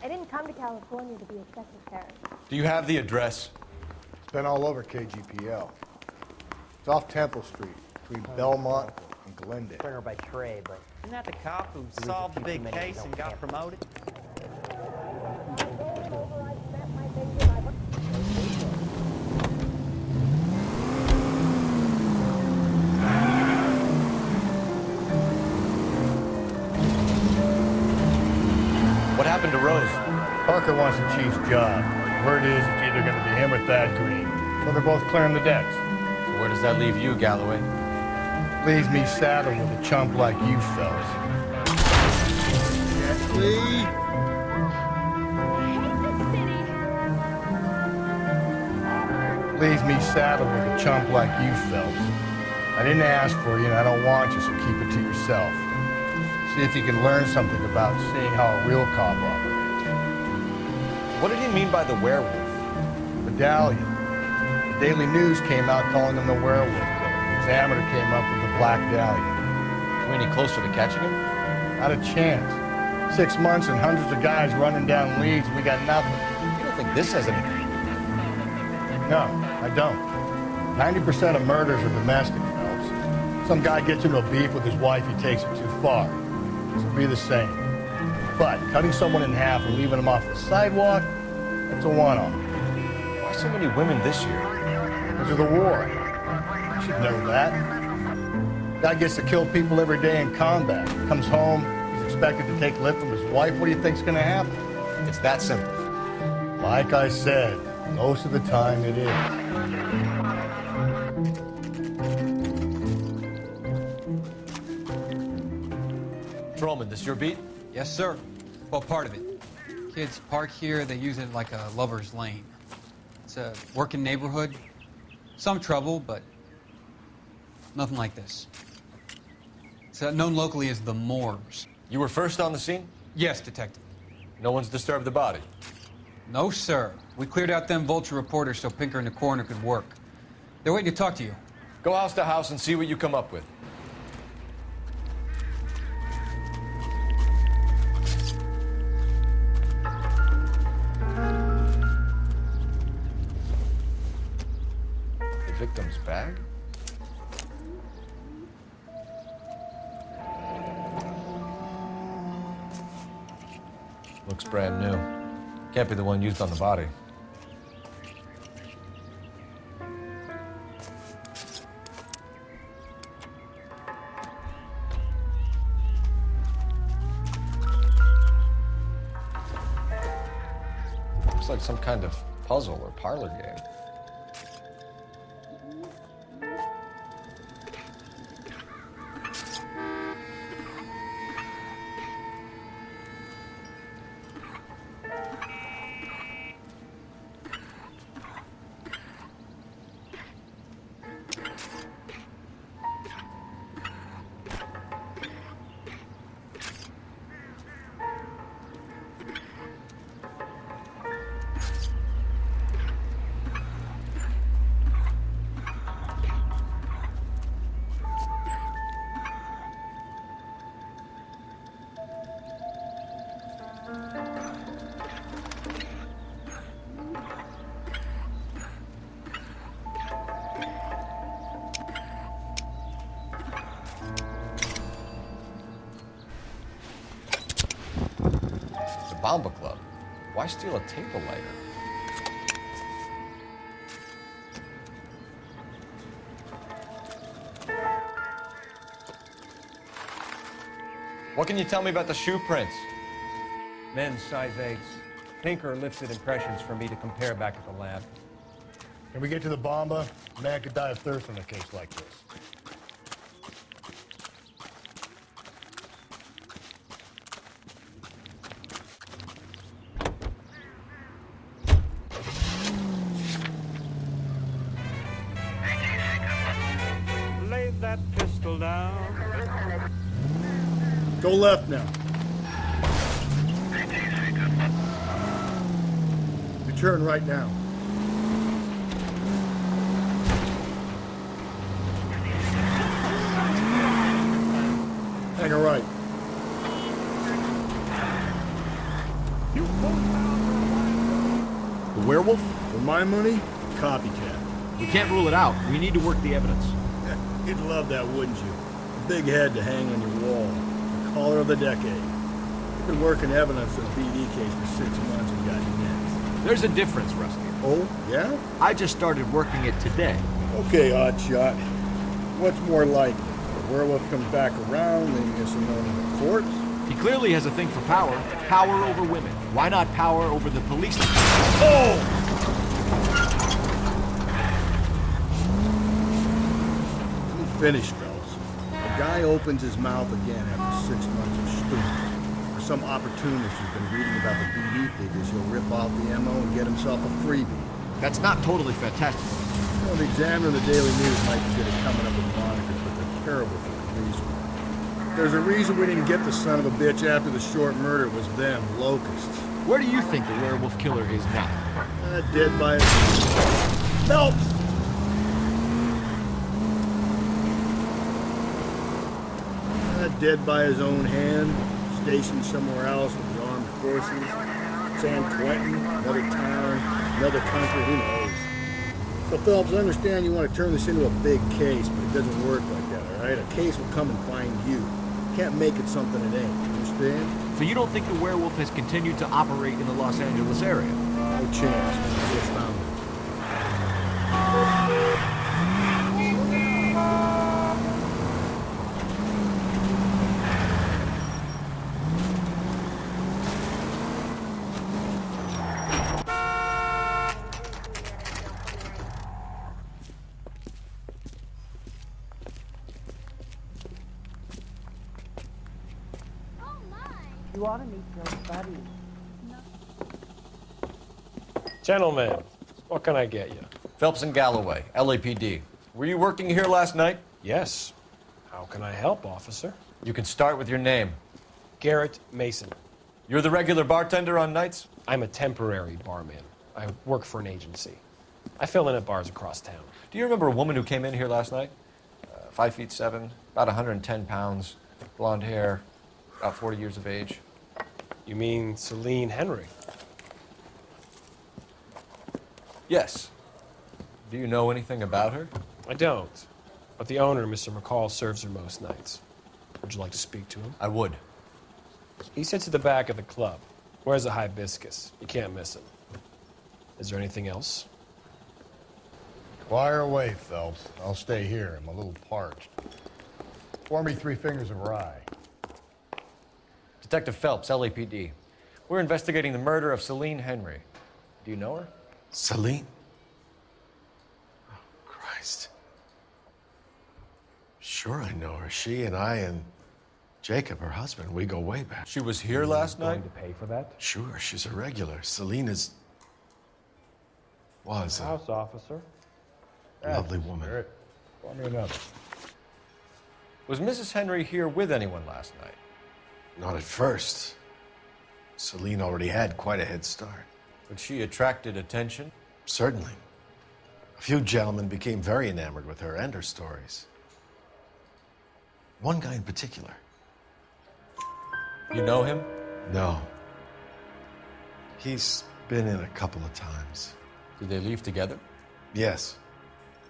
I didn't come to California to be a secretary. Do you have the address? It's been all over KGPL. It's off Temple Street, between Belmont and Glendale. Stringer by Trey, but Isn't that the cop who solved the big case and got promoted? What happened to Rose? Parker wants the chief's job. Word is it's either going to be him or Thad Green. So they're both clearing the decks. So where does that leave you, Galloway? Leaves me saddled with a chump like you fellas. Gently. Leaves me saddled with a chump like you fellas. I didn't ask for you and I don't want you, so keep it to yourself. See if you can learn something about seeing how a real cop operates. What did he mean by the werewolf? Medallion. The Daily News came out calling him the werewolf killer. The Examiner came up with the Black Dahlia. Are we any closer to catching him? Not a chance. 6 months and hundreds of guys running down leads, and we got nothing. You don't think this has anything? No, I don't. 90% of murders are domestic, fellas. Some guy gets into a beef with his wife, he takes it too far. This will be the same. But cutting someone in half and leaving them off the sidewalk, that's a one-off. Why so many women this year? Because of the war. You should know that. Guy gets to kill people every day in combat. Comes home, he's expected to take lip from his wife. What do you think's gonna happen? It's that simple. Like I said, most of the time it is. Patrolman, this your beat? Yes, sir. Well, part of it. Kids park here, they use it like a lover's lane. It's a working neighborhood. Some trouble, but nothing like this. It's known locally as the Moors. You were first on the scene? Yes, detective. No one's disturbed the body? No, sir. We cleared out them vulture reporters so Pinker and the coroner could work. They're waiting to talk to you. Go house to house and see what you come up with. The victim's bag? Looks brand new. Can't be the one used on the body. Looks like some kind of puzzle or parlor game. Bomba Club. Why steal a table lighter? What can you tell me about the shoe prints? Men's size 8s. Pinker lifted impressions for me to compare back at the lab. Can we get to the bomba? A man could die of thirst in a case like this. Lay that pistol down. Go left now. You turn right now. Hang a right. You won't werewolf? For my money, copycat. We can't rule it out. We need to work the evidence. You'd love that, wouldn't you? A big head to hang on your wall. The caller of the decade. You've been working evidence for the BD case for 6 months and got next. There's a difference, Rusty. Oh, yeah? I just started working it today. Okay, oddshot. What's more likely? The werewolf comes back around, leaving us alone in the courts? He clearly has a thing for power. Power over women. Why not power over the police? Oh! Let me finish, fellas. A guy opens his mouth again after 6 months of stupid. For some opportunist who's been reading about the BD figures, he'll rip off the MO and get himself a freebie. That's not totally fantastic. You know, the Examiner and the Daily News might be good at coming up with monikers, but they're terrible for the reason. There's a reason we didn't get the son of a bitch after the short murder. It was them, locusts. Where do you think the werewolf killer is now? Dead by his... Phelps! Dead by his own hand, stationed somewhere else with the armed forces. San Quentin, another town, another country, who knows? So Phelps, I understand you want to turn this into a big case, but it doesn't work like that, all right? A case will come and find you. Can't make it something it ain't, understand? So you don't think the werewolf has continued to operate in the Los Angeles area? No chance. Just found it. You ought to meet your buddy. Gentlemen, what can I get you? Phelps and Galloway, LAPD. Were you working here last night? Yes. How can I help, officer? You can start with your name. Garrett Mason. You're the regular bartender on nights? I'm a temporary barman. I work for an agency. I fill in at bars across town. Do you remember a woman who came in here last night? 5'7", about 110 pounds, blonde hair, about 40 years of age. You mean Celine Henry? Yes. Do you know anything about her? I don't. But the owner, Mr. McCall, serves her most nights. Would you like to speak to him? I would. He sits at the back of the club. Wears a hibiscus. You can't miss him. Is there anything else? Fire away, Phelps. I'll stay here. I'm a little parched. Pour me 3 fingers of rye. Detective Phelps, LAPD. We're investigating the murder of Celine Henry. Do you know her? Celine? Oh, Christ. Sure I know her. She and I and Jacob, her husband, we go way back. She was here last night? Going to pay for that? Sure, she's a regular. Celine was a House officer. lovely woman. Pour me another. Was Mrs. Henry here with anyone last night? Not at first. Celine already had quite a head start. But she attracted attention? Certainly. A few gentlemen became very enamored with her and her stories. One guy in particular. You know him? No. He's been in a couple of times. Did they leave together? Yes,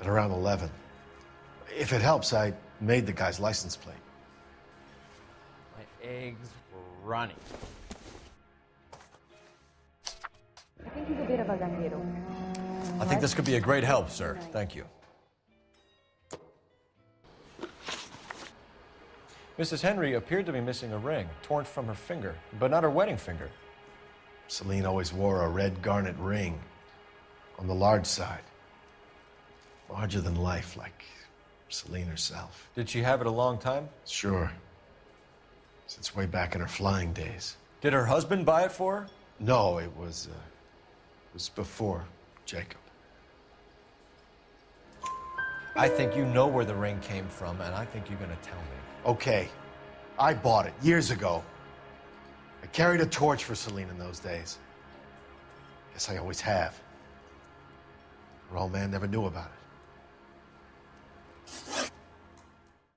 at around 11. If it helps, I made the guy's license plate. My eggs were running. I think he's a bit of a ganguero. I think this could be a great help, sir. Thank you. Mrs. Henry appeared to be missing a ring, torn from her finger, but not her wedding finger. Celine always wore a red garnet ring on the large side. Larger than life, like Celine herself. Did she have it a long time? Sure. Since way back in her flying days. Did her husband buy it for her? No, it was before Jacob. I think you know where the ring came from, and I think you're gonna tell me. Okay, I bought it years ago. I carried a torch for Celine in those days. Guess I always have. Her old man never knew about it.